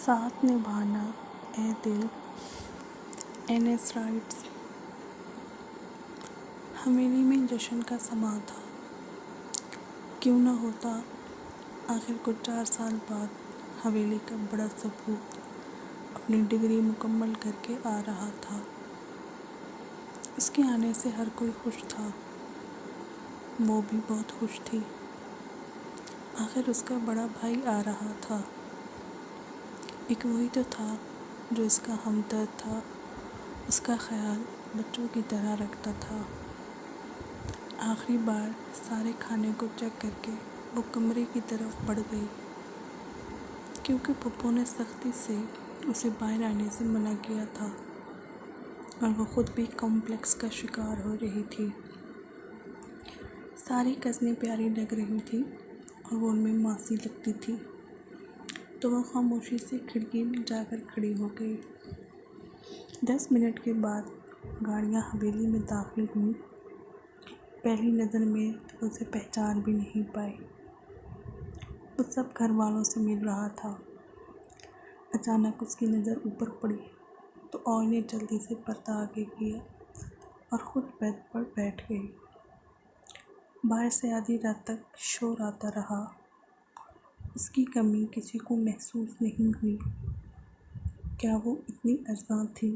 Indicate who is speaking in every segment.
Speaker 1: साथ निभाना ए दिल एनएस राइट्स। हवेली में जश्न का समा था। क्यों न होता, आखिर कुछ 4 साल बाद हवेली का बड़ा सपूत अपनी डिग्री मुकम्मल करके आ रहा था। उसके आने से हर कोई खुश था। वो भी बहुत खुश थी। आखिर उसका बड़ा भाई आ रहा था। एक वही तो था जो इसका हमदर्द था। उसका ख्याल बच्चों की तरह रखता था। आखिरी बार सारे खाने को चेक करके वो कमरे की तरफ बढ़ गई, क्योंकि पप्पू ने सख्ती से उसे बाहर आने से मना किया था और वो खुद भी कॉम्प्लेक्स का शिकार हो रही थी। सारी कज़नें प्यारी लग रही थी और वो उनमें मासी लगती थी, तो वो खामोशी से खिड़की में जाकर खड़ी हो गई। 10 मिनट के बाद गाड़ियाँ हवेली में दाखिल हुईं। पहली नज़र में तो उसे पहचान भी नहीं पाई। वो सब घर वालों से मिल रहा था। अचानक उसकी नज़र ऊपर पड़ी तो और ने जल्दी से पर्दा आगे किया और खुद बेड पर बैठ गई। बाहर से आधी रात तक शोर आता रहा। उसकी कमी किसी को महसूस नहीं हुई। क्या वो इतनी अर्ज़ां थी?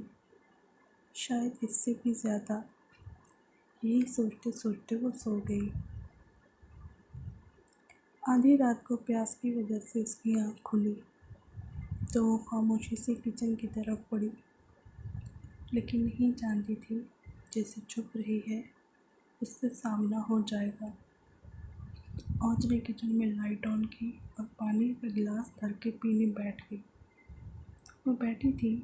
Speaker 1: शायद इससे भी ज़्यादा। यही सोचते सोचते वो सो गई। आधी रात को प्यास की वजह से उसकी आँख खुली तो वो खामोशी से किचन की तरफ बढ़ी, लेकिन नहीं जानती थी जैसे चुप रही है उससे सामना हो जाएगा। औज ने किचन में लाइट ऑन की और पानी का गिलास भर के पीने बैठ गई। वो बैठी थी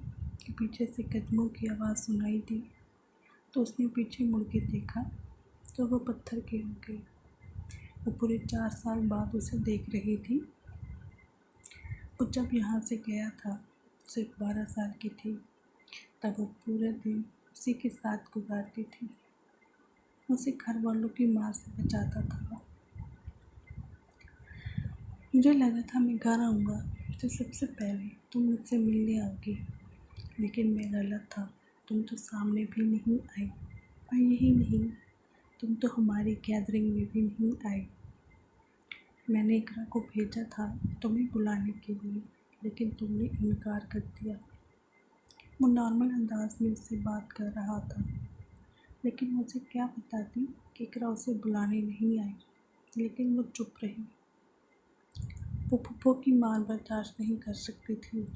Speaker 1: कि पीछे से कदमों की आवाज़ सुनाई दी, तो उसने पीछे मुड़ के देखा तो वो पत्थर की हो गई। वो पूरे 4 साल बाद उसे देख रही थी। वो जब यहाँ से गया था सिर्फ 12 साल की थी। तब वो पूरे दिन उसी के साथ गुजारती थी। उसे घर वालों की मार से बचाता था। मुझे लगा था मैं घर आऊँगा तो सबसे पहले तुम मुझसे मिलने आओगी, लेकिन मैं गलत था। तुम तो सामने भी नहीं आई, और यही नहीं, तुम तो हमारी गैदरिंग में भी नहीं आई। मैंने इकरा को भेजा था तुम्हें बुलाने के लिए, लेकिन तुमने इनकार कर दिया। वो नॉर्मल अंदाज में उससे बात कर रहा था, लेकिन मुझे क्या बताती कि इकरा उसे बुलाने नहीं आई, लेकिन वो चुप रही। वो पप्पू की मार बर्दाश्त नहीं कर सकती थी।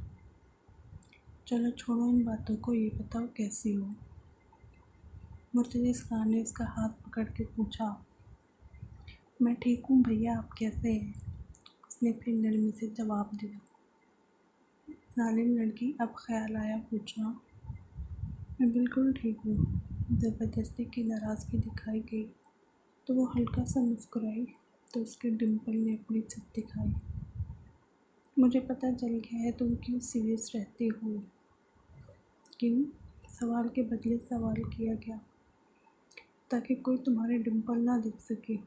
Speaker 1: चलो छोड़ो इन बातों को, ये बताओ कैसी हो? मुर्तज़ा खान ने उसका हाथ पकड़ के पूछा। मैं ठीक हूँ भैया, आप कैसे हैं? उसने फिर नरमी से जवाब दिया। जालिम लड़की, अब ख्याल आया पूछना। मैं बिल्कुल ठीक हूँ। ज़बरदस्ती की नाराज़गी दिखाई गई तो वो हल्का सा मुस्कुराई, तो उसके डिम्पल ने अपनी छत दिखाई। मुझे पता चल गया है तुम क्यों सीरियस रहती हो। क्यों? सवाल के बदले सवाल किया गया, ताकि कोई तुम्हारे डिम्पल ना देख सके।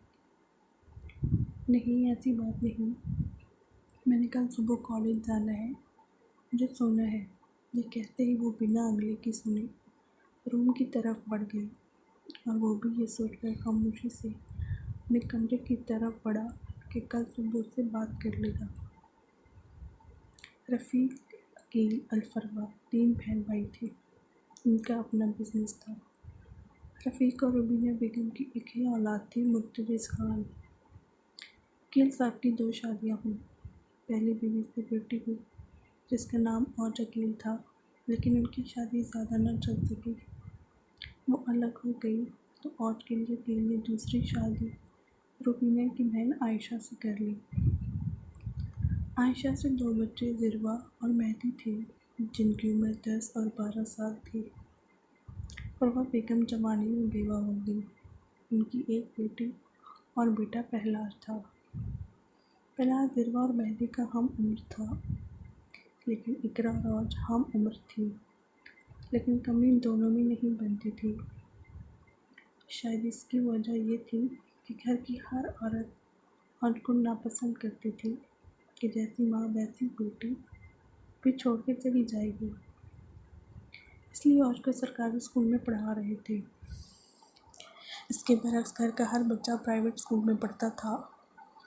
Speaker 1: नहीं, ऐसी बात नहीं। मैंने कल सुबह कॉलेज जाना है, मुझे सोना है। ये कहते ही वो बिना अगले की सुने रूम की तरफ बढ़ गई, और वो भी ये सोचकर खामोशी से अपने कमरे की तरफ बढ़ा कि कल सुबह उससे बात कर लेगा। रफ़ीक, अकील, अलफरवा 3 बहन भाई थे। इनका अपना बिजनेस था। रफ़ीक और रुबीना बेगम की एक ही औलाद थी, मुर्तज़ा खान। अकील साहब की 2 शादियाँ हुईं। पहली बीवी से बेटी हुई जिसका नाम औज अकील था, लेकिन उनकी शादी ज़्यादा न चल सकी। वो अलग हो गई तो औज के लिए अकील ने दूसरी शादी रुबीना की बहन आयशा से कर ली। आयशा से 2 बच्चे ज़िरवा और मेहदी थे, जिनकी उम्र 10 और 12 साल थी। फरवा बेगम जवानी में बेवा हो गई। उनकी एक बेटी और बेटा पहलाज था। पहलाज ज़िरवा और मेहदी का हम उम्र था, लेकिन इकरा और औज हम उम्र थी, लेकिन कमी दोनों में नहीं बनती थी। शायद इसकी वजह ये थी कि घर की हर औरत औज को नापसंद करती थी कि जैसी माँ वैसी बेटी। फिर छोड़ के चली जाएगी। इसलिए औज को सरकारी स्कूल में पढ़ा रहे थे। इसके बरक्स घर का हर बच्चा प्राइवेट स्कूल में पढ़ता था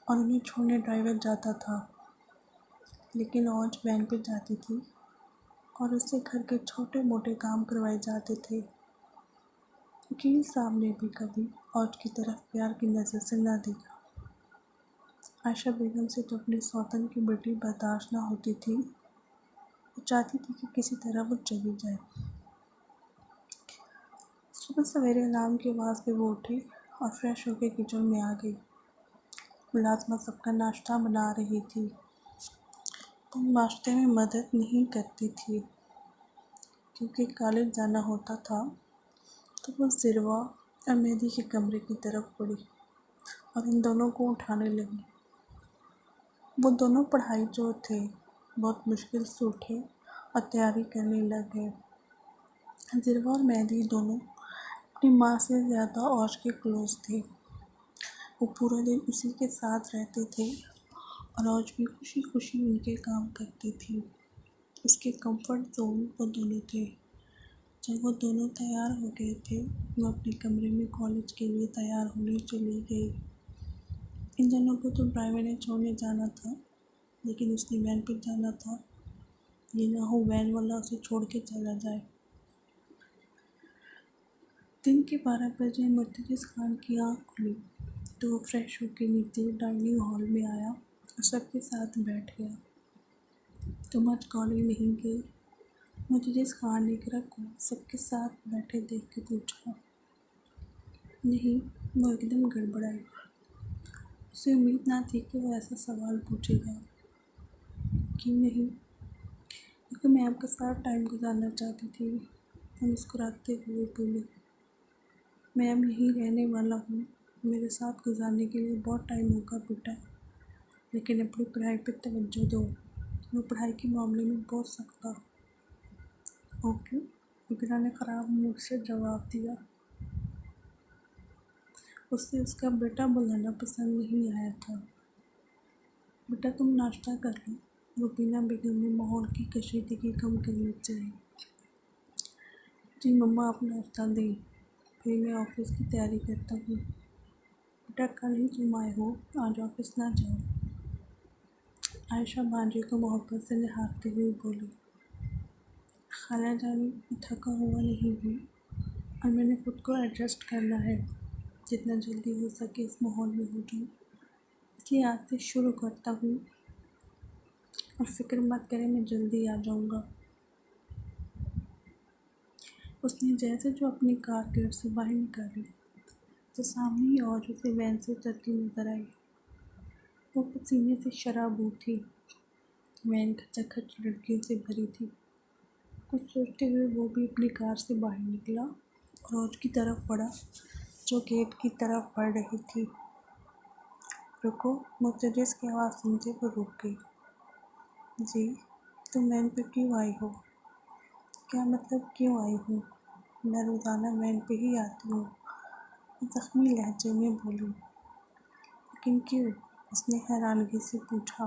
Speaker 1: और उन्हें छोड़ने ड्राइवर जाता था, लेकिन औज वैन पे जाती थी और उससे घर के छोटे मोटे काम करवाए जाते थे। वकील साहब ने भी कभी औज की तरफ प्यार की नज़र से न देखा। आयशा बेगम से तो अपनी सौतन की बेटी बर्दाश्त न होती थी। वो चाहती थी कि किसी तरह वो चली जाए। सुबह सवेरे अलार्म की आवाज़ पे वो उठी और फ्रेश होकर किचन में आ गई। मुलाजमा सबका नाश्ता बना रही थी, तो नाश्ते में मदद नहीं करती थी क्योंकि कॉलेज जाना होता था। तो वो ज़िरवा और मेहदी के कमरे की तरफ बढ़ी और इन दोनों को उठाने लगी। वो दोनों पढ़ाई जो थे बहुत मुश्किल से उठे और तैयारी करने लगे। ज़िरवा और मेहदी दोनों अपनी माँ से ज़्यादा औज के क्लोज थे। वो पूरा दिन उसी के साथ रहते थे और औज भी खुशी खुशी उनके काम करती थी। उसके कंफर्ट जोन वो दोनों थे। जब वो दोनों तैयार हो गए थे, वो अपने कमरे में कॉलेज के लिए तैयार होने चली गई। इन दोनों को तो ड्राइवर ने छोड़ने जाना था, लेकिन उसने वैन पर जाना था। ये ना हो वैन वाला उसे छोड़ के चला जाए। दिन के 12 बजे मुर्तज़ा खान की आँख खुली तो वो फ्रेश होकर नीचे डाइनिंग हॉल में आया और सबके साथ बैठ गया। तुम आज कॉलेज नहीं गई? मुर्तज़ा खान ने इकरा को सबके साथ बैठे देख के पूछा। नहीं, वो एकदम गड़बड़ाई। उसे उम्मीद ना थी कि वो ऐसा सवाल पूछेगा। क्यों नहीं? क्योंकि मैं आपके साथ टाइम गुजारना चाहती थी। वो मुस्कुराते हुए बोली। मैं अब यहीं रहने वाला हूँ। मेरे साथ गुजारने के लिए बहुत टाइम होगा बेटा, लेकिन अपनी पढ़ाई पर तवज्जो दो। वो पढ़ाई के मामले में बहुत सख्त था। ओके, इकरा ने ख़राब मूड से जवाब दिया। उससे उसका बेटा बुलाना पसंद नहीं आया था। बेटा तुम नाश्ता कर लो। रुबीना बेगम ने माहौल की कशीदगी कम करनी चाहिए। जी मम्मा, आप नाश्ता दें, फिर मैं ऑफिस की तैयारी करता हूँ। बेटा कल ही तुम आए हो, आज ऑफिस ना जाओ। आयशा भांजे को मोहब्बत से निहारते हुए बोली। खाला जानी, मैं थका हुआ नहीं हूँ और मैंने खुद को एडजस्ट करना है। जितना जल्दी हो सके इस माहौल में हो जाऊँ, इसलिए आज से शुरू करता हूँ और फिक्र मत करें, मैं जल्दी आ जाऊँगा। उसने जैसे जो अपनी कार गेट से बाहर निकाली तो सामने ही और उसे वैन से उतरती नजर आई। वो पसीने से शराबू थी। वैन खचाखच लड़कियों से भरी थी। कुछ सोचते हुए वो भी अपनी कार से बाहर निकला और औज की तरफ बढ़ा जो गेट की तरफ बढ़ रही थी। रुको, मुर्तज़ा की आवाज़ सुनते वो रुक गई। जी, तुम वैन पर क्यों आई हो? क्या मतलब क्यों आई हूँ? मैं रोज़ाना वैन पे ही आती हूँ, ज़ख्मी लहजे में बोली। लेकिन क्यों? उसने हैरानगी से पूछा।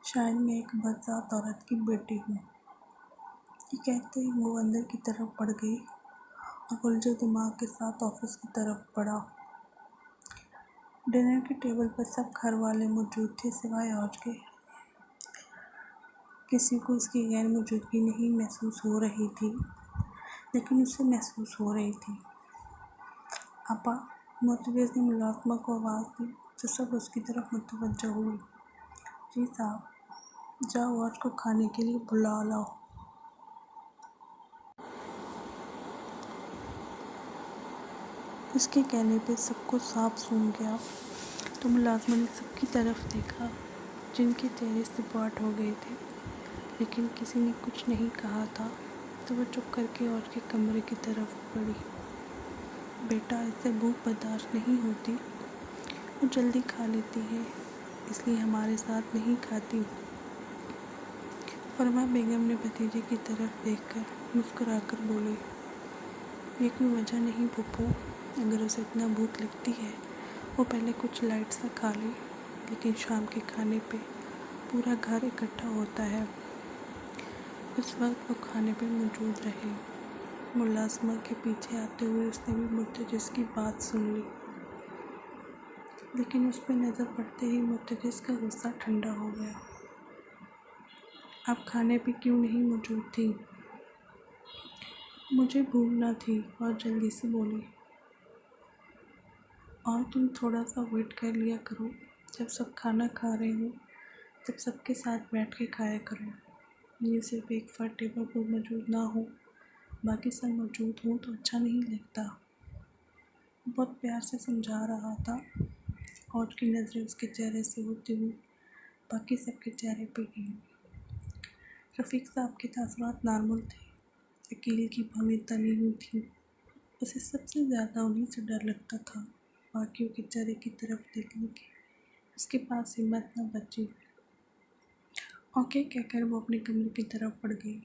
Speaker 1: शायद मैं एक बदज़ात औरत की बेटी हूँ। ये कहते ही वो अंदर की तरफ बढ़ गई और उलझे दिमाग के साथ ऑफिस की तरफ बढ़ा। डिनर के टेबल पर सब घर वाले मौजूद थे सिवाय औज के। किसी को इसकी गैर मौजूदगी नहीं महसूस हो रही थी, लेकिन उसे महसूस हो रही थी। आपा, मुर्तज़ा ने मुलाज़िमा को आवाज़ दी तो सब उसकी तरफ मुतवज्जो हुए। जी साहब, जाओ औज को खाने के लिए बुला लाओ। इसके कहने पे सबको साफ सूंघ गया तो मुलाज़िमा ने सबकी तरफ देखा जिनके चेहरे से पाट हो गए थे, लेकिन किसी ने कुछ नहीं कहा था। तो वह चुप करके औज के कमरे की तरफ बढ़ी। बेटा, इससे भूख बर्दाश्त नहीं होती। वो जल्दी खा लेती है, इसलिए हमारे साथ नहीं खाती। फरमा बेगम ने भतीजे की तरफ देखकर मुस्कुराकर बोली। ये कोई वजह नहीं पप्पू, अगर उसे इतना भूख लगती है वो पहले कुछ लाइट सा खा ले, लेकिन शाम के खाने पे पूरा घर इकट्ठा होता है। उस वक्त वो खाने पे मौजूद रहे। मुलाज़िमा के पीछे आते हुए उसने भी मुर्तज़िज़ की बात सुन ली, लेकिन उस पर नज़र पड़ते ही मुर्तज़िज़ का गुस्सा ठंडा हो गया। आप खाने पे क्यों नहीं मौजूद थी? मुझे भूख न थी और जल्दी से बोली। और तुम थोड़ा सा वेट कर लिया करो, जब सब खाना खा रहे हो तब सबके साथ बैठ के खाया करो। ये सिर्फ एक फ़र्द टेबल पर मौजूद ना हो, बाकी सब मौजूद हों तो अच्छा नहीं लगता। बहुत प्यार से समझा रहा था और उसकी नज़रें उसके चेहरे से होती हुई बाकी सबके चेहरे पे गई। रफ़ीक साहब के तासुरात नॉर्मल थे। वकील की भवें तनी हुई थी। उसे सबसे ज़्यादा उन्हीं से डर लगता था। बाकियों के चेहरे की तरफ देखने की उसके पास हिम्मत न बची। ओके कहकर वो अपने कमरे की तरफ बढ़ गई।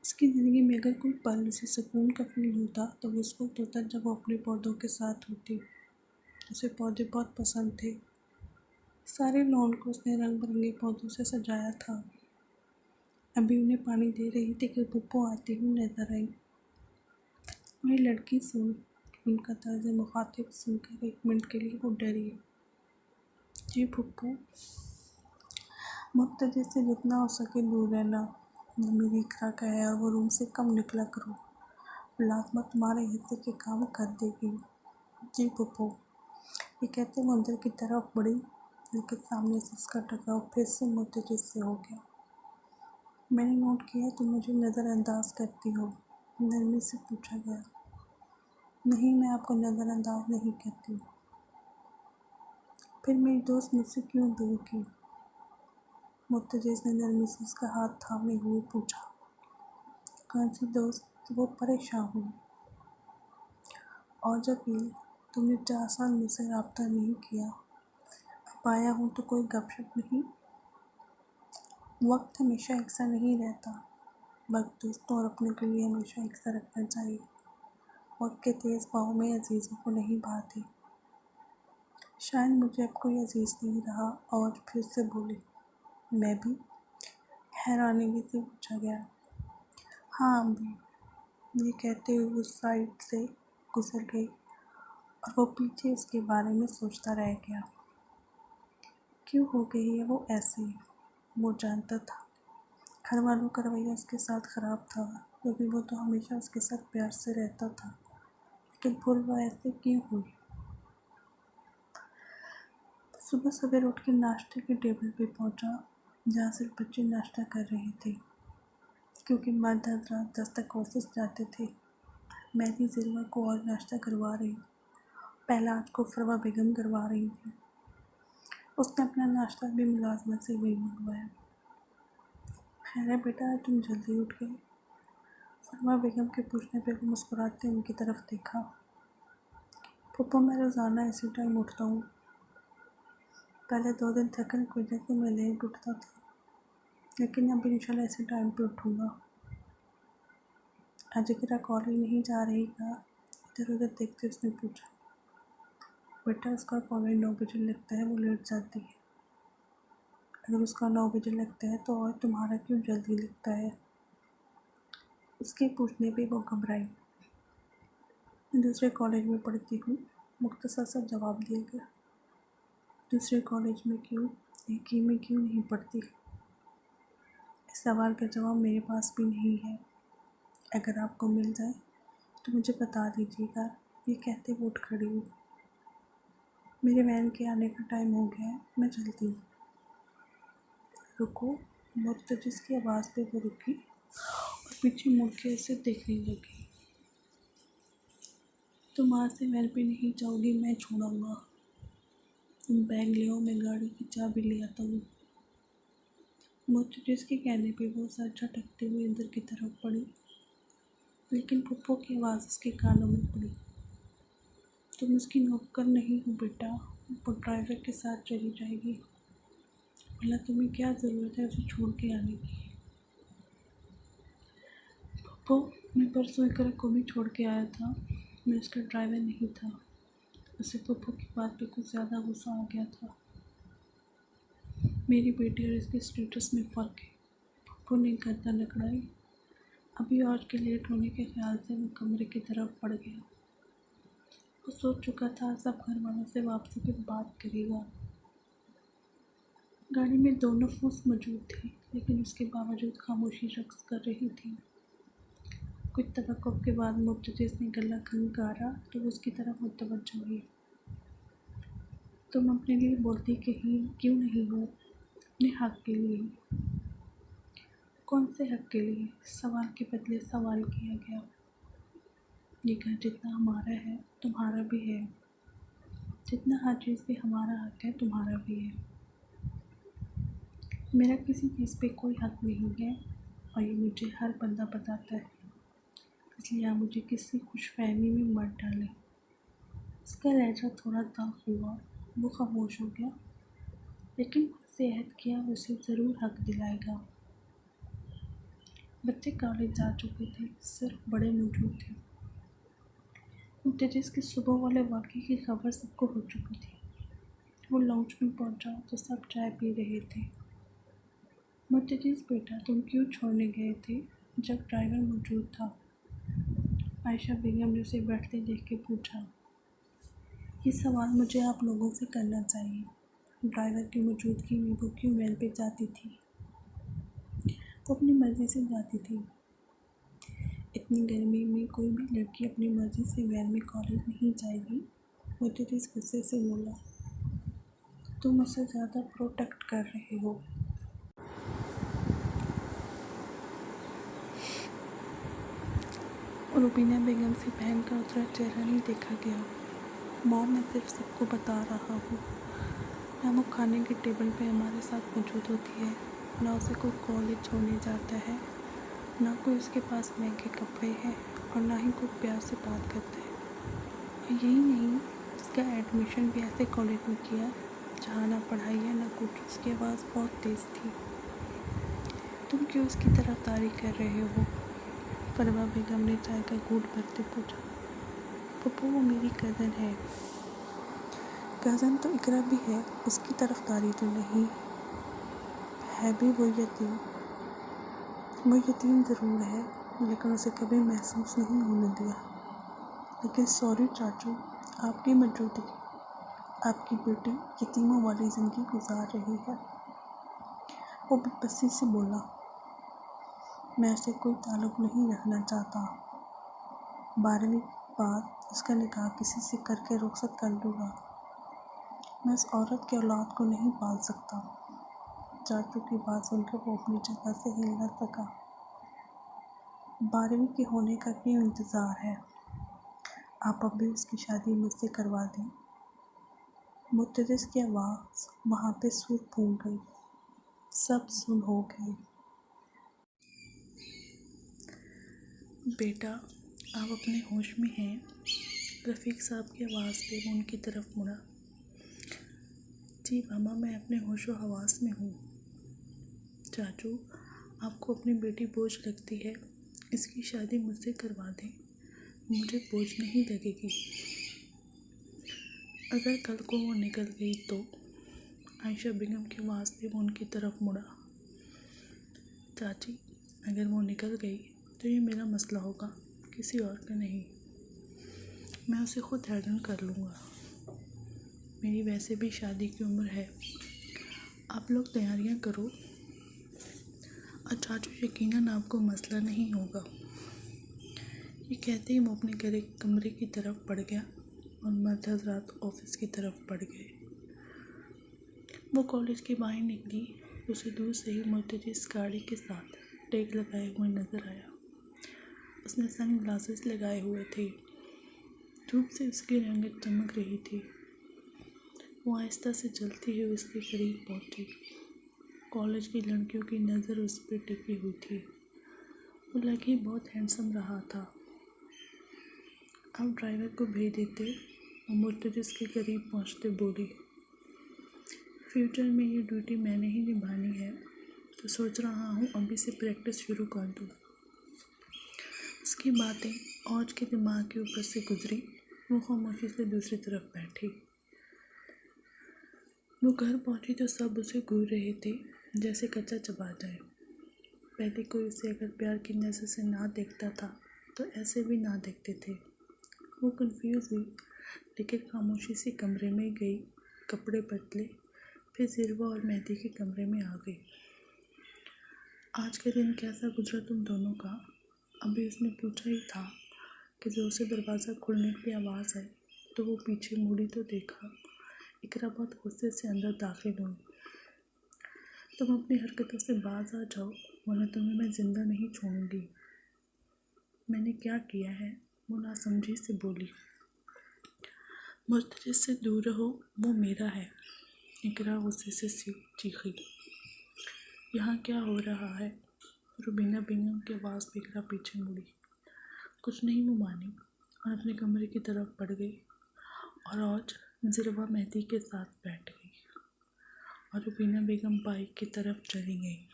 Speaker 1: उसकी ज़िंदगी में अगर कोई पल उसे सुकून का फील होता तो वो उस वक्त होता जब वो अपने पौधों के साथ होती। उसे पौधे बहुत पसंद थे। सारे लॉन को उसने रंग बिरंगे पौधों से सजाया था। अभी उन्हें पानी दे रही थी कि पुप्पो आती हुई नजर आई। वही लड़की सुन उनका तर्ज मुखातिब सुनकर एक मिनट के लिए वो डरी। जी पुप्पो, मुर्तज़िज़ से जितना हो सके दूर रहना। वो मेरी इकरा का है और वो रूम से कम निकला करो। मुलाज़िमा तुम्हारे हिस्से के काम कर देगी। जी पुप्पो, ये कहते वो अंदर की तरफ बढ़ी, लेकिन सामने से उसका टकराव फिर से मुर्तज़िज़ से हो गया। मैंने नोट किया तुम मुझे नज़रअंदाज करती हो, नरमी से पूछा गया। नहीं, मैं आपको नज़रअंदाज नहीं करती। फिर मेरी दोस्त मुझसे क्यों दूर की? मुर्तज़िज़ ने नरमी से उसका हाथ थामे हुए पूछा। कौन सी दोस्त? वो परेशान हुई। और जब ये तुमने 4 साल मुझसे रब्ता नहीं किया, अब आया हूँ तो कोई गपशप नहीं? वक्त हमेशा एक सा नहीं रहता। वक्त दोस्तों और अपनों के लिए हमेशा एक सा रखना चाहिए। वक्त के तेज़ पाँव में अजीज़ों को नहीं भाते। शायद मुझे अब कोई अजीज़ नहीं रहा। और फिर से बोली। मैं भी? हैरानगी से पूछा गया। हाँ अम्मी, ये कहते हुए उस साइड से गुजर गई और वो पीछे उसके बारे में सोचता रह गया। क्यों हो गई है वो ऐसे? वो जानता था घर वालों का रवैया उसके साथ ख़राब था, क्योंकि वो तो हमेशा उसके साथ प्यार से रहता था। लेकिन फिर वो ऐसे क्यों हुई? सुबह सवेर उठ के नाश्ते के टेबल पे पहुंचा, जहाँ सिर्फ बच्चे नाश्ता कर रहे थे, क्योंकि मर्द रात 10 तक ऑफिस जाते थे। मेहदी ज़िलवा को और नाश्ता करवा रही, पहला आज को फरवा बेगम करवा रही थी। उसने अपना नाश्ता भी मुलाजमत से वही मंगवाया। खैर है बेटा, तुम जल्दी उठ गए? फरमा बेगम के पूछने पे वो मुस्कुराते उनकी तरफ देखा। पप्पा, मैं रोज़ाना इसी टाइम उठता हूँ। पहले 2 दिन थकन की वजह से मैं लेट उठता था, लेकिन अब इंशाल्लाह इसी टाइम पे उठूँगा। आज किरा कॉलेज नहीं जा रही का? इधर उधर देखते उसने पूछा। बेटा, उसका कॉलेज 9 बजे लगता है, वो लेट जाती है। अगर उसका 9 बजे लगता है तो और तुम्हारा क्यों जल्दी लगता है? उसके पूछने पे वो घबराई। मैं दूसरे कॉलेज में पढ़ती हूँ, मुख्तसर सा जवाब दिया गया। दूसरे कॉलेज में क्यों? एक ही में क्यों नहीं पढ़ती? इस सवाल का जवाब मेरे पास भी नहीं है। अगर आपको मिल जाए तो मुझे बता दीजिएगा। ये कहते वो उठ खड़ी हुई। मेरे वैन के आने का टाइम हो गया है, मैं चलती हूँ। रुको। मुर्तज़िज़ की आवाज़ पे वो रुकी और पीछे मुड़ के उसे देखने लगी। तुम आज से वैन पे नहीं जाओगी, मैं छोड़ूंगा। तुम बैग ले आओ, मैं गाड़ी की चाबी ले आता हूँ। मुर्तज़िज़ के कहने पे वो सर झटकते हुए अंदर की तरफ बढ़ी, लेकिन पप्पो की आवाज़ उसके कानों में पड़ी। तुम उसकी नौकर नहीं हो बेटा, वो ड्राइवर के साथ चली जाएगी। भला तुम्हें क्या ज़रूरत है उसे छोड़ के आने की? पप्पो, मैं परसों इकरा को भी छोड़ के आया था, मैं उसका ड्राइवर नहीं था। उसे पप्पो की बात पे कुछ ज़्यादा गुस्सा आ गया था। मेरी बेटी और इसके स्टेटस में फ़र्क है। पप्पू ने गर्दन अकड़ाई। अभी और के लेट होने के ख्याल से वो कमरे की तरफ बढ़ गया। वो सोच चुका था सब घर वालों से वापसी की बात करेगा। गाड़ी में दोनों फूस मौजूद थे, लेकिन उसके बावजूद खामोशी रक्स कर रही थी। कुछ तवक्कुफ के बाद मुर्तज़ा ने गला खंगारा तो उसकी तरफ मुतवज्जो हुई। तुम अपने लिए बोलती कहीं क्यों नहीं हो? अपने हक के लिए। कौन से हक के लिए? सवाल के बदले सवाल किया गया। ये घर जितना हमारा है तुम्हारा भी है, जितना हर चीज़ पे हमारा हक है तुम्हारा भी है। मेरा किसी चीज़ पे कोई हक नहीं है और ये मुझे हर बंदा बताता है, इसलिए आप मुझे किसी खुशफहमी में मत डालें। उसका लहजा थोड़ा तल्ख हुआ। वो खामोश हो गया, लेकिन खुद से अहद किया उसे ज़रूर हक दिलाएगा। बच्चे कॉलेज जा चुके थे, सिर्फ बड़े मौजूद थे। मुर्तज़ा के सुबह वाले वाक़ये की खबर सबको हो चुकी थी। वो लाउंज में पहुंचा तो सब चाय पी रहे थे। मुर्तज़ा बेटा, तुम क्यों छोड़ने गए थे जब ड्राइवर मौजूद था? आयशा बेगम ने उसे बैठते देख के पूछा। ये सवाल मुझे आप लोगों से करना चाहिए। ड्राइवर की मौजूदगी में वो क्यों वैन पे जाती थी? वो अपनी मर्ज़ी से जाती थी। इतनी गर्मी में कोई भी लड़की अपनी मर्ज़ी से वैन में कॉलेज नहीं जाएगी। मुर्तज़ा गुस्से से बोला। तुम उसे ज़्यादा प्रोटेक्ट कर रहे हो। रुबीना बेगम से बहन का उतरा चेहरा नहीं देखा गया। मॉम, मैं सिर्फ सबको बता रहा हूँ। ना वो खाने के टेबल पे हमारे साथ मौजूद होती है, ना उसे कोई कॉलेज छोड़ने जाता है, ना कोई उसके पास महंगे कपड़े हैं और ना ही कोई प्यार से बात करता है। और यही नहीं, उसका एडमिशन भी ऐसे कॉलेज में किया जहाँ ना पढ़ाई है ना कुछ। उसकी आवाज़ बहुत तेज़ थी। तुम क्यों उसकी तरफदारी कर रहे हो? फरवा बेगम ने चाय का घूंट भरते पूछा। पप्पू, वो मेरी कज़न है। कज़न तो इकरा भी है, उसकी तरफदारी तो नहीं है। भी वो यतीम ज़रूर है, लेकिन उसे कभी महसूस नहीं होने दिया। लेकिन सॉरी चाचू, आपकी मौजूदगी, आपकी बेटी यतीमों वाली ज़िंदगी गुजार रही है। वो बेबसी से बोला। मैं उससे कोई ताल्लुक़ नहीं रखना चाहता। 12वीं बाद उसका निकाह किसी से करके रुखसत कर लूँगा। मैं उस औरत की औलाद को नहीं पाल सकता। चाचू की बात सुनकर वो अपनी जगह से हिल न सका। 12वीं के होने का क्यों इंतज़ार है? आप अभी उसकी शादी मुझसे करवा दें। मुर्तज़ा की आवाज़ वहाँ पे सूर फूंक गई। सब सुन हो गए। बेटा, आप अपने होश में हैं? रफ़ीक साहब की आवाज़ पे वो उनकी तरफ मुड़ा। जी मामा, मैं अपने होशो हवास में हूँ। चाचू, आपको अपनी बेटी बोझ लगती है, इसकी शादी मुझसे करवा दें, मुझे बोझ नहीं लगेगी। अगर कल को वो निकल गई तो? आयशा बेगम की आवाज़ से वो उनकी तरफ मुड़ा। चाची, अगर वो निकल गई तो ये मेरा मसला होगा, किसी और का नहीं। मैं उसे खुद हैंडल कर लूँगा। मेरी वैसे भी शादी की उम्र है। आप लोग तैयारियां करो। और चाचू, यकीनन आपको मसला नहीं होगा। ये कहते ही वो अपने कमरे की तरफ बढ़ गया और मर्द हज़रात ऑफिस की तरफ बढ़ गए। वो कॉलेज के बाहर निकली, उसे दूर से ही मुर्तज़ा इस गाड़ी के साथ टैग लगाए हुए नज़र आया। उसने सन ग्लासेस लगाए हुए थे। धूप से उसकी रंगत चमक रही थी। वो आहिस्ता से चलती हुई उसके करीब पहुंची। कॉलेज की लड़कियों की नज़र उस पर टिकी हुई थी। वो लड़की बहुत हैंडसम रहा था। अब ड्राइवर को भेज देते और मुर्तज़ा के करीब पहुंचते बोली, फ्यूचर में ये ड्यूटी मैंने ही निभानी है, तो सोच रहा हूँ अभी से प्रैक्टिस शुरू कर दूँ। उसकी बातें औज के दिमाग के ऊपर से गुजरी। वो खामोशी से दूसरी तरफ बैठी। वो घर पहुंची तो सब उसे घूर रहे थे जैसे कच्चा चबा जाए। पहले कोई उसे अगर प्यार की नज़र से ना देखता था तो ऐसे भी ना देखते थे। वो कंफ्यूज हुई लेकिन खामोशी से कमरे में गई, कपड़े बदले, फिर ज़िरवा और मेहदी के कमरे में आ गई। आज का दिन कैसा गुजरा तुम दोनों का? अभी उसने पूछा ही था कि ज़ोर से दरवाज़ा खुलने की आवाज़ आई तो वो पीछे मुड़ी तो देखा इकरा बहुत गुस्से से अंदर दाखिल हुई। तुम अपनी हरकतों से बाज आ जाओ वरना तुम्हें मैं जिंदा नहीं छोड़ूंगी। मैंने क्या किया है? वो नासमझी से बोली। मुझसे से दूर रहो, वो मेरा है। इकरा गुस्से से चीखी। यहाँ क्या हो रहा है? रुबीना बेगम की आवाज़ पे इकरा पीछे मुड़ी। कुछ नहीं मुमानी, और अपने कमरे की तरफ बढ़ गई और आज ज़िरवा मेहदी के साथ बैठ गई और रुबीना बेगम बाइक की तरफ चली गई।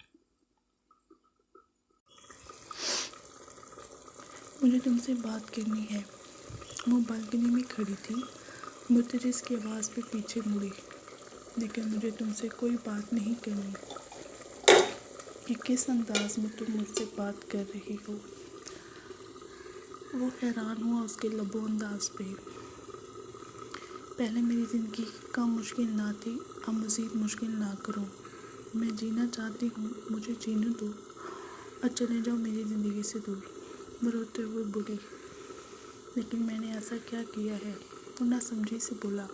Speaker 1: मुझे तुमसे बात करनी है। वो बालकनी में खड़ी थी, मुर्तज़िज़ की आवाज़ पे पीछे मुड़ी। लेकिन मुझे तुमसे कोई बात नहीं करनी। कि किस अंदाज में तुम मुझसे बात कर रही हो? वो हैरान हुआ उसके लबो अंदाज पे। पहले मेरी ज़िंदगी कम मुश्किल ना थी, अब मज़ीद मुश्किल ना करो। मैं जीना चाहती हूँ, मुझे जीने दो और चले जाओ मेरी ज़िंदगी से दूर। वो रोते हुए बोली। लेकिन मैंने ऐसा क्या किया है? वो नासमझी से बोला।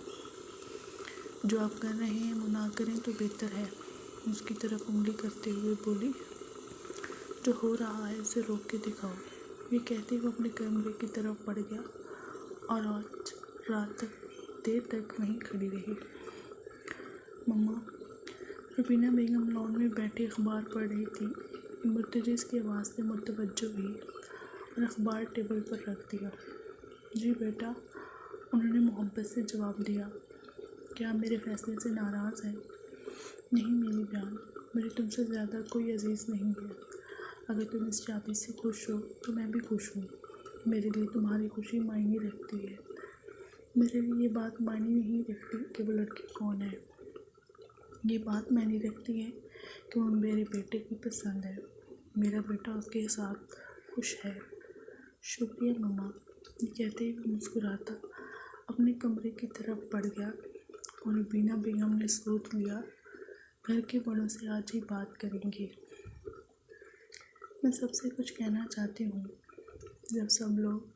Speaker 1: जो आप कर रहे हैं वो ना करें तो बेहतर है। उसकी तरफ उंगली करते हुए बोली। जो हो रहा है उसे रोक के दिखाओ। ये कहते हुए अपने कमरे की तरफ बढ़ गया और आज रात तक देर तक वहीं खड़ी रही। मम्मा, रुबीना बेगम लॉन में बैठी अखबार पढ़ रही थी। मुर्तज़िज़ की आवाज़ से मुतवज्जो हुई और अखबार टेबल पर रख दिया। जी बेटा, उन्होंने मोहब्बत से जवाब दिया। क्या आप मेरे फैसले से नाराज़ हैं? नहीं मेरी जान, मुझे तुमसे ज़्यादा कोई अजीज़ नहीं है। अगर तुम इस शादी से खुश हो तो मैं भी खुश हूँ। मेरे लिए तुम्हारी खुशी मायने रखती है। मेरे लिए ये बात मायने नहीं रखती कि वो लड़की कौन है। ये बात मायने रखती है कि वो मेरे बेटे की पसंद है। मेरा बेटा उसके साथ खुश है। शुक्रिया मम्मा, ये कहते ही वो मुस्कुराता अपने कमरे की तरफ बढ़ गया और रुबीना बेगम ने सोच लिया घर के बड़ों से आज ही बात करेंगे। मैं सबसे कुछ कहना चाहती हूँ। जब सब लोग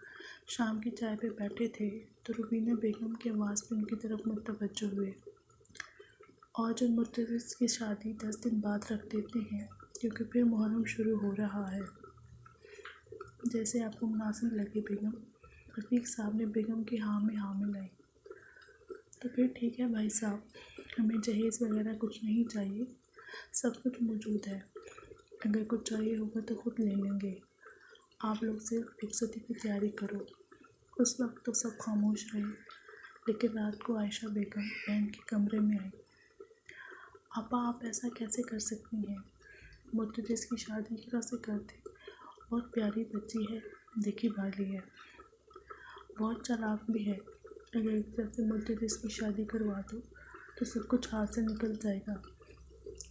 Speaker 1: शाम की चाय पे बैठे थे तो रुबीना बेगम की आवाज़ पे उनकी तरफ मुतवज्जो हुए। और जो मुर्तज़िज़ की शादी 10 दिन बाद रख देते हैं क्योंकि फिर मुहर्रम शुरू हो रहा है। जैसे आपको मुनासिब लगे बेगम। रफ़ीक साहब ने बेगम की हाँ में हाँ मिलाई। तो फिर ठीक है भाई साहब, हमें जहेज़ वगैरह कुछ नहीं चाहिए, सब कुछ मौजूद है। अगर कुछ चाहिए होगा तो खुद ले लेंगे। आप लोग सिर्फ रुखसती की तैयारी करो। उस वक्त तो सब खामोश रहे लेकिन रात को आयशा बेगम बहन के कमरे में आई। आपा, आप ऐसा कैसे कर सकती हैं? मुर्तज़िज़ की शादी इकरा से कर दे, बहुत प्यारी बच्ची है, देखी भाली है, बहुत चालाक भी है। अगर एक तरफ से मुर्तज़िज़ की शादी करवा दो तो सब कुछ हाथ से निकल जाएगा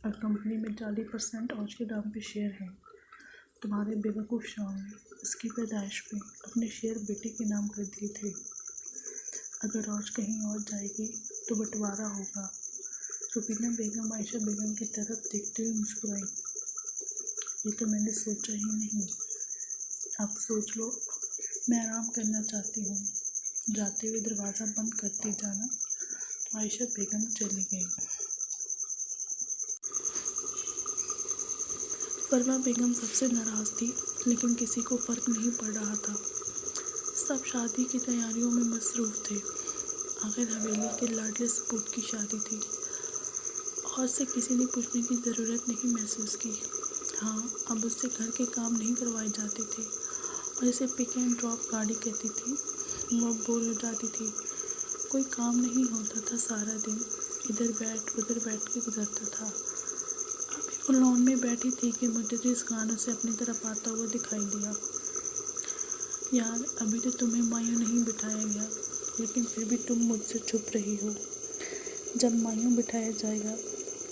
Speaker 1: और कंपनी में 40% औज के दाम पे शेयर हैं। तुम्हारे बेवकूफ़ शाम ने उसकी पैदाइश पे अपने शेयर बेटे के नाम कर दिए थे। अगर औज कहीं और जाएगी तो बंटवारा होगा। रुबीना बेगम आयशा बेगम की तरफ देखते हुए मुस्कुराई। ये तो मैंने सोचा ही नहीं। आप सोच लो, मैं आराम करना चाहती हूँ। जाते हुए दरवाज़ा बंद करते जाना। तो आयशा बेगम चली गई। परवा बेगम सबसे नाराज़ थी लेकिन किसी को फ़र्क नहीं पड़ रहा था। सब शादी की तैयारियों में मसरूफ़ थे। आखिर हवेली के लाडले सपूत की शादी थी और से किसी ने पूछने की ज़रूरत नहीं महसूस की। हाँ, अब उससे घर के काम नहीं करवाए जाते थे और इसे पिक एंड ड्रॉप गाड़ी कहती थी। वो बोर हो जाती थी। कोई काम नहीं होता था, सारा दिन इधर बैठ उधर बैठ के गुजरता था। अभी वो लॉन में बैठी थी कि मुर्तज़िज़ गानों से अपनी तरफ आता हुआ दिखाई दिया। यार, अभी तो तुम्हें मायूं नहीं बिठाया गया लेकिन फिर भी तुम मुझसे छुप रही हो। जब मायूं बिठाया जाएगा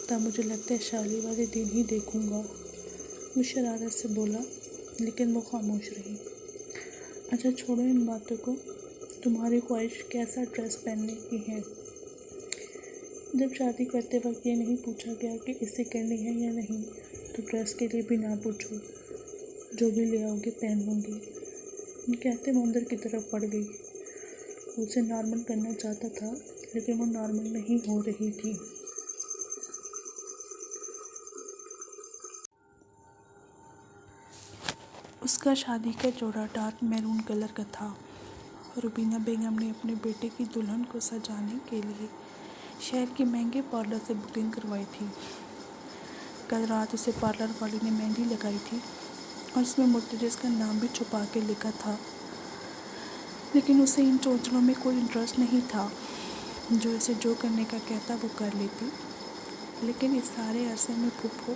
Speaker 1: तब मुझे लगता है शादी वाले दिन ही देखूंगा। वो शरारत से बोला, लेकिन वो खामोश रही। अच्छा छोड़ो इन बातों को, तुम्हारी ख्वाहिश कैसा ड्रेस पहनने की है? जब शादी करते वक्त ये नहीं पूछा गया कि इसे करनी है या नहीं, तो ड्रेस के लिए भी ना पूछो, जो भी ले आओगे पहन लूँगी। कहते वो अंदर की तरफ पड़ गई। उसे नॉर्मल करना चाहता था, लेकिन वो नॉर्मल नहीं हो रही थी। उसका शादी का जोड़ा डार्क मैरून कलर का था। रुबीना बेगम ने अपने बेटे की दुल्हन को सजाने के लिए शहर के महंगे पार्लर से बुकिंग करवाई थी। कल रात उसे पार्लर वाली ने मेहंदी लगाई थी और उसमें मुर्तज़ा का नाम भी छुपा के लिखा था, लेकिन उसे इन चोचलों में कोई इंटरेस्ट नहीं था। जो इसे जो करने का कहता वो कर लेती, लेकिन इस सारे अरसे में फूफो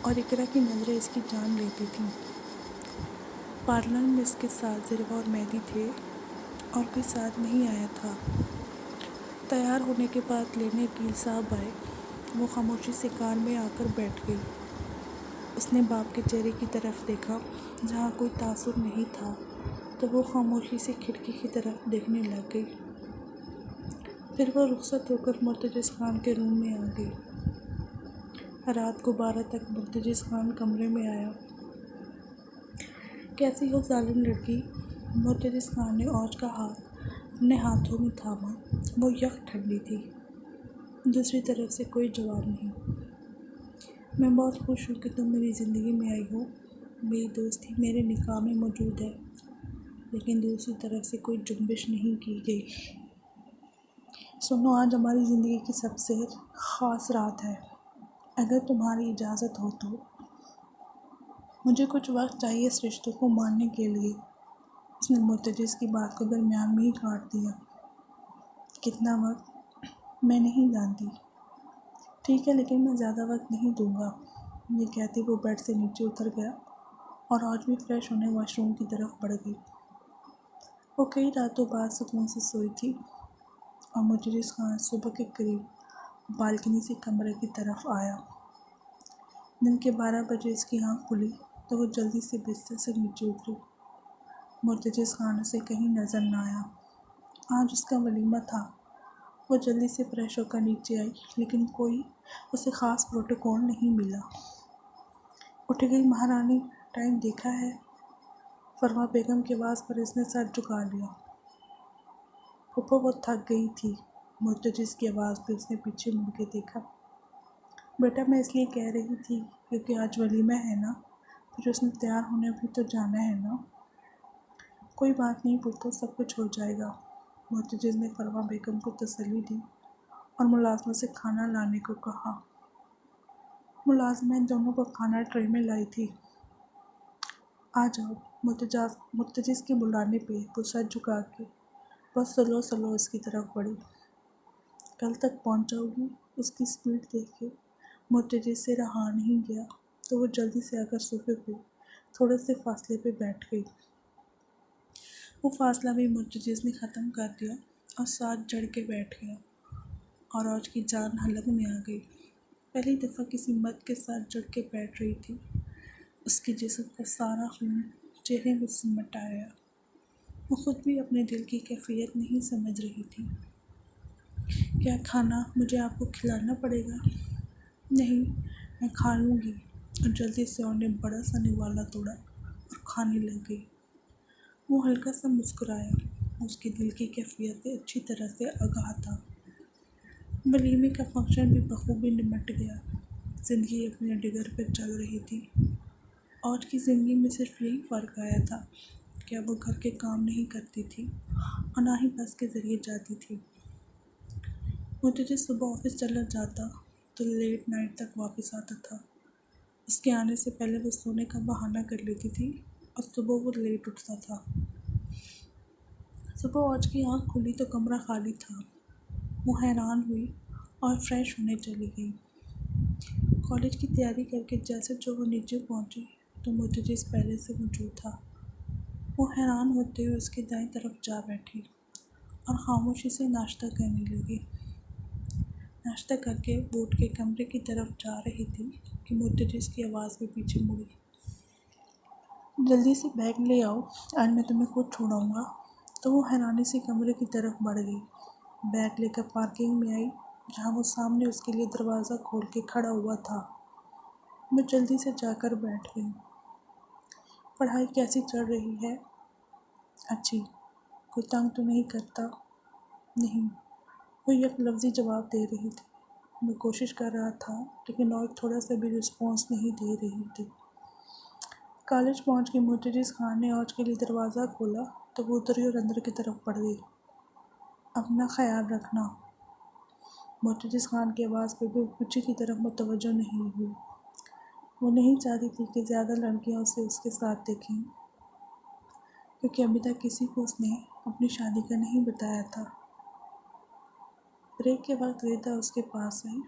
Speaker 1: और इकरा की नज़रें इसकी जान लेती थीं। पार्लर में इसके साथ ज़िरवा और मेहदी थे और कोई साथ नहीं आया था। तैयार होने के बाद लेने वकील साहब आए। वो खामोशी से कार में आकर बैठ गई। उसने बाप के चेहरे की तरफ देखा, जहाँ कोई तासुर नहीं था, तो वो खामोशी से खिड़की की तरफ देखने लग गई। फिर वो रुखसत होकर मुर्तज़ा खान के रूम में आ गई। रात को 12 तक मुर्तज़ा खान कमरे में आया। कैसी हो जालिम लड़की? मुर्तज़ा खान ने औज का हाथ अपने हाथों में थामा। वो यक ठंडी थी। दूसरी तरफ से कोई जवाब नहीं। मैं बहुत खुश हूँ कि तुम मेरी ज़िंदगी में आई हो। मेरी दोस्ती मेरे निकाह में मौजूद है, लेकिन दूसरी तरफ से कोई जुम्बिश नहीं की गई। सुनो, आज हमारी ज़िंदगी की सबसे ख़ास रात है। अगर तुम्हारी इजाज़त हो तो मुझे कुछ वक्त चाहिए इस रिश्ते को मानने के लिए। उसने मुर्तज़ा की बात को दरमियान में ही काट दिया। कितना वक्त? मैं नहीं जानती। ठीक है, लेकिन मैं ज़्यादा वक्त नहीं दूंगा। ये कहती वो बेड से नीचे उतर गया और आज भी फ्रेश होने वॉशरूम की तरफ बढ़ गई। वो कई रातों बाद सुकून से सोई थी और मुर्तज़ा खान सुबह के करीब बालकनी से कमरे की तरफ आया। दिन के 12 बजे इसकी आँख खुली तो वो जल्दी से बिस्तर से नीचे उतरी। मुर्तज़ा खान उसे कहीं नज़र न आया। आज उसका वलीमा था। वो जल्दी से फ्रेश होकर नीचे आई, लेकिन कोई उसे ख़ास प्रोटोकॉल नहीं मिला। उठ गई महारानी, टाइम देखा है? फरमा बेगम की आवाज़ पर इसने सर झुका लिया। फूफो वो थक गई थी। मुर्तज़ा की आवाज़ पर इसने पीछे मुड़ के देखा। बेटा, मैं इसलिए कह रही थी क्योंकि आज वलीमा है ना, फिर उसने तैयार होने भी तो जाना है ना। कोई बात नहीं फूफो, सब कुछ हो जाएगा। मुर्तज़ा ने फरमा बेगम को तसल्ली दी और मुलाज़िमा से खाना लाने को कहा। मुलाज़िमा इन दोनों को खाना ट्रे में लाई थी। आ जाओ। मुर्तज़ा के बुलाने पे वो सर झुका के बस स्लो स्लो उसकी तरफ बढ़ी। कल तक पहुंचाऊंगी? उसकी स्पीड देख के मुर्तज़ा से रहा नहीं गया, तो वो जल्दी से आकर सोफे पे थोड़े से फासले पे बैठ गई। वो फासला भी मुर्तज़ा ने ख़त्म कर दिया और साथ जड़ के बैठ गया और आज की जान हलक में आ गई। पहली दफ़ा किसी मर्द के साथ जड़ के बैठ रही थी। उसके जिस्म का सारा खून चेहरे में सिमट आया। वो खुद भी अपने दिल की कैफियत नहीं समझ रही थी। क्या खाना मुझे आपको खिलाना पड़ेगा? नहीं, मैं खा लूँगी। और जल्दी से उन्होंने बड़ा सा निवाला तोड़ा और खाने लग गई। वो हल्का सा मुस्कुराया। उसके दिल की कैफियत से अच्छी तरह से आगाह था। वलीमे का फंक्शन भी बखूबी निमट गया। ज़िंदगी अपने डिगर पर चल रही थी। आज की ज़िंदगी में सिर्फ यही फ़र्क आया था कि अब वो घर के काम नहीं करती थी और ना ही बस के ज़रिए जाती थी। मुर्तज़ा सुबह ऑफिस चला जाता तो लेट नाइट तक वापस आता था। उसके आने से पहले वो सोने का बहाना कर लेती थी और सुबह वो लेट उठता था। सुबह आज की आँख खुली तो कमरा खाली था। वो हैरान हुई और फ्रेश होने चली गई। कॉलेज की तैयारी करके जैसे जो वो नीचे पहुंची तो मुर्तज़ा पहले से मौजूद था। वो हैरान होते हुए उसकी दाईं तरफ जा बैठी और खामोशी से नाश्ता करने लगी। नाश्ता करके वो उठ के कमरे की तरफ जा रही थी कि मुर्तज़ा की आवाज़ में पीछे मुड़ी। जल्दी से बैग ले आओ, आज मैं तुम्हें खुद छोड़ाऊँगा। तो वो हैरानी से कमरे की तरफ बढ़ गई। बैग लेकर पार्किंग में आई, जहाँ वो सामने उसके लिए दरवाज़ा खोल के खड़ा हुआ था। मैं जल्दी से जाकर बैठ गई। पढ़ाई कैसी चल रही है? अच्छी। कोई तंग तो नहीं करता? नहीं। वो यकलफ्ज़ी जवाब दे रही थी। मैं कोशिश कर रहा था, लेकिन और थोड़ा सा भी रिस्पॉन्स नहीं दे रही थी। कॉलेज पहुंच के मुर्तज़ा खान ने औज के लिए दरवाज़ा खोला तो वो उतरी और अंदर की तरफ बढ़ गई। अपना ख्याल रखना। मुर्तज़ा खान की आवाज़ पर भी पीछे की तरफ मुतवज्जो नहीं हुई। वो नहीं चाहती थी कि ज़्यादा लड़कियां उसे उसके साथ देखें, क्योंकि अभी तक किसी को उसने अपनी शादी का नहीं बताया था। ब्रेक के वक्त वेदा उसके पास आई।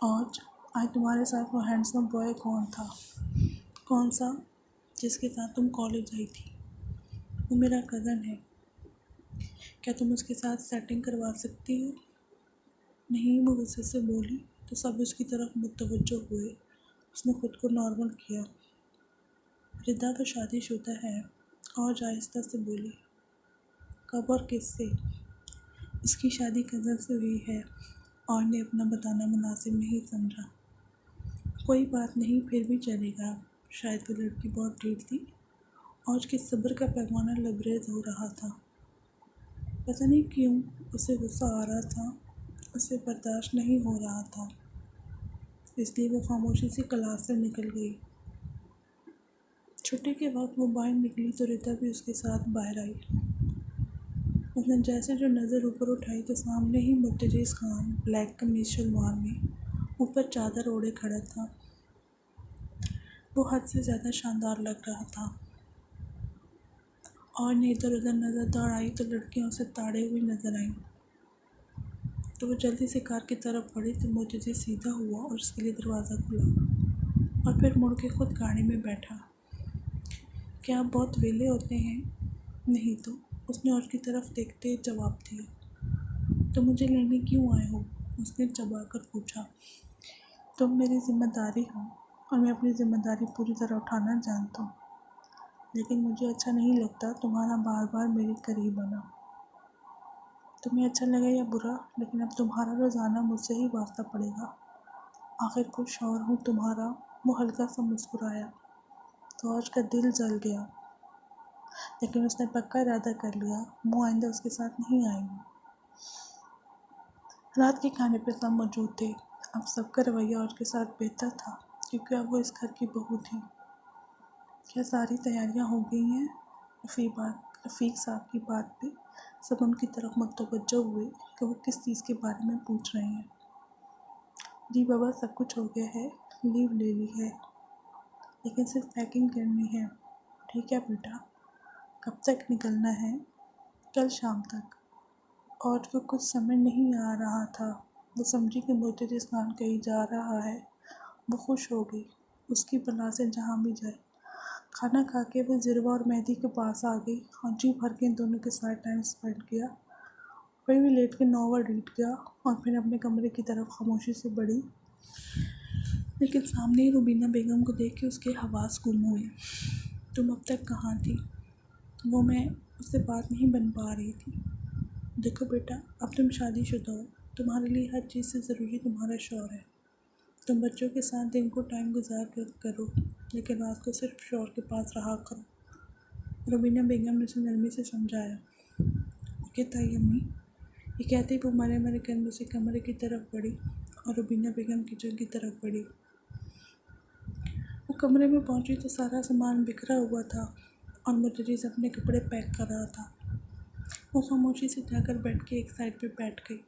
Speaker 1: और आज तुम्हारे साथ वो हैंडसम बॉय कौन था? कौन सा? जिसके साथ तुम कॉलेज आई थी। वो मेरा कज़न है। क्या तुम उसके साथ सेटिंग करवा सकती हो? नहीं, वो गुस्से से बोली तो सब उसकी तरफ मुतवज्जो हुए। उसने खुद को नॉर्मल किया। रिदा तो शादीशुदा है। और आहिस्ता से बोली। कब और किससे? इसकी शादी कज़न से हुई है। और ने अपना बताना मुनासिब नहीं समझा। कोई बात नहीं, फिर भी चलेगा। शायद वो लड़की बहुत ढीठ थी और उसके सब्र का पैमाना लबरेज हो रहा था। पता नहीं क्यों उसे गुस्सा आ रहा था। उसे बर्दाश्त नहीं हो रहा था, इसलिए वो खामोशी से क्लास से निकल गई। छुट्टी के वक्त वो बाहर निकली तो रिता भी उसके साथ बाहर आई। उसने जैसे जो नज़र ऊपर उठाई तो सामने ही मुर्तज़ा खान ब्लैक कमीज शलवार में ऊपर चादर ओढ़े खड़ा था। वो हद से ज़्यादा शानदार लग रहा था। और ने इधर उधर नज़र दौड़ाई तो लड़कियां उसे ताड़े हुई नजर आईं। तो वो जल्दी से कार की तरफ बढ़ी तो मुर्तज़ा सीधा हुआ और उसके लिए दरवाज़ा खुला और फिर मुड़ के खुद गाड़ी में बैठा। क्या आप बहुत वेले होते हैं? नहीं तो, उसने और की तरफ देखते जवाब दिया। तो मुझे लेने क्यों आए हो? उसने चबा कर पूछा। तुम मेरी जिम्मेदारी हो और मैं अपनी जिम्मेदारी पूरी तरह उठाना जानता हूँ, लेकिन मुझे अच्छा नहीं लगता तुम्हारा बार बार मेरे करीब आना। तुम्हें अच्छा लगे या बुरा, लेकिन अब तुम्हारा रोज़ाना मुझसे ही वास्ता पड़ेगा। आखिर कुछ शौहर हूँ तुम्हारा। वो हल्का सा मुस्कुराया तो आज का दिल जल गया, लेकिन उसने पक्का इरादा कर लिया वो आइंदा उसके साथ नहीं आएगी। रात के खाने पर सब मौजूद थे। अब सबका रवैया और के साथ बेहतर था, क्योंकि अब वो इस घर की बहू थी। क्या सारी तैयारियां हो गई हैं? रफ़ीक साहब की बात पे सब उनकी तरफ मुतवज्जो हुए कि वो किस चीज़ के बारे में पूछ रहे हैं। जी बाबा, सब कुछ हो गया है, लीव ले ली है, लेकिन सिर्फ पैकिंग करनी है। ठीक है बेटा। कब तक निकलना है? कल शाम तक। और को कुछ समझ नहीं आ रहा था। वो समझी कि मुर्तज़ा खान कहीं जा रहा है। वो खुश हो गई। उसकी बला से जहाँ भी जाए। खाना खा के वो ज़िरवा और मेहदी के पास आ गई और जी भर के इन दोनों के साथ टाइम स्पेंड किया। फिर भी लेट के नॉवल रीड किया और फिर अपने कमरे की तरफ खामोशी से बढ़ी। लेकिन सामने ही रुबीना बेगम को देख के उसके हवास गुम हुए। तुम अब तक कहाँ थी? वो मैं उससे बात नहीं बन पा रही थी। देखो बेटा, अब तुम शादीशुदा हो। तुम्हारे लिए हर चीज़ से ज़रूरी तुम्हारा शौहर है। तुम बच्चों के साथ दिन को टाइम गुजार कर करो, लेकिन रात को सिर्फ शौहर के पास रहा करो। रुबीना बेगम ने उसे नरमी से समझाया। ओके ताई अम्मी। ये कहते ही वो मरे मरे कदमों से कमरे की तरफ बढ़ी और रुबीना बेगम किचन की तरफ बढ़ी। वो कमरे में पहुंची तो सारा सामान बिखरा हुआ था और मुर्तज़ा अपने कपड़े पैक कर रहा था। वो खामोशी से जाकर बेड के एक साइड पे बैठ गई।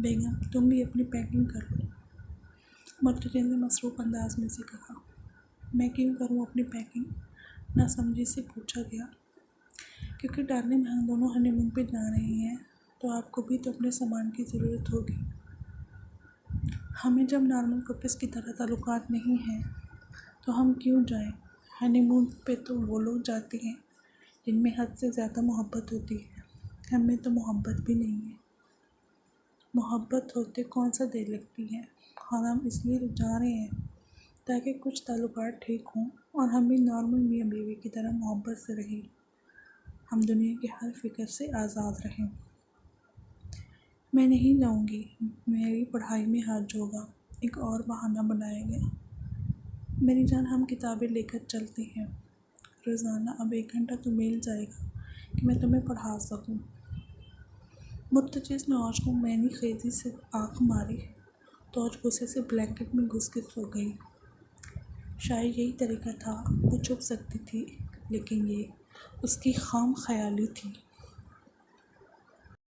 Speaker 1: बेगम, तुम भी अपनी पैकिंग कर लो, मुर्तज़ा ने मसरूफ़ अंदाज में से कहा। मैं क्यों करूं अपनी पैकिंग? नासमझी से पूछा गया। क्योंकि डार्लिंग, हम दोनों हनीमून पे जा रहे हैं, तो आपको भी तो अपने सामान की ज़रूरत होगी। हमें जब नॉर्मल कपल्स की तरह ताल्लुकात नहीं हैं तो हम क्यों जाएं? हनीमून पे तो वो लोग जाते हैं जिनमें हद से ज़्यादा मोहब्बत होती है। हमें तो मोहब्बत भी नहीं है। मोहब्बत होते कौन सा देर लगती है, और हम इसलिए रुक जा रहे हैं ताकि कुछ ताल्लुकात ठीक हों और हम भी नॉर्मल मियाँ बीवी की तरह मोहब्बत से रहें। हम दुनिया की हर फिक्र से आज़ाद रहें। मैं नहीं जाऊँगी, मेरी पढ़ाई में हर्ज होगा, एक और बहाना बनाएगा। मेरी जान, हम किताबें लेकर चलते हैं। रोज़ाना अब 1 घंटा तो मिल जाएगा कि मैं तुम्हें पढ़ा सकूं। मुर्तज़िज़ ने औज को मैंने खेजी से आँख मारी तो औज गुस्से से ब्लैंकेट में घुस के सो गई। शायद यही तरीका था, वो छुप सकती थी, लेकिन ये उसकी खाम ख्याली थी।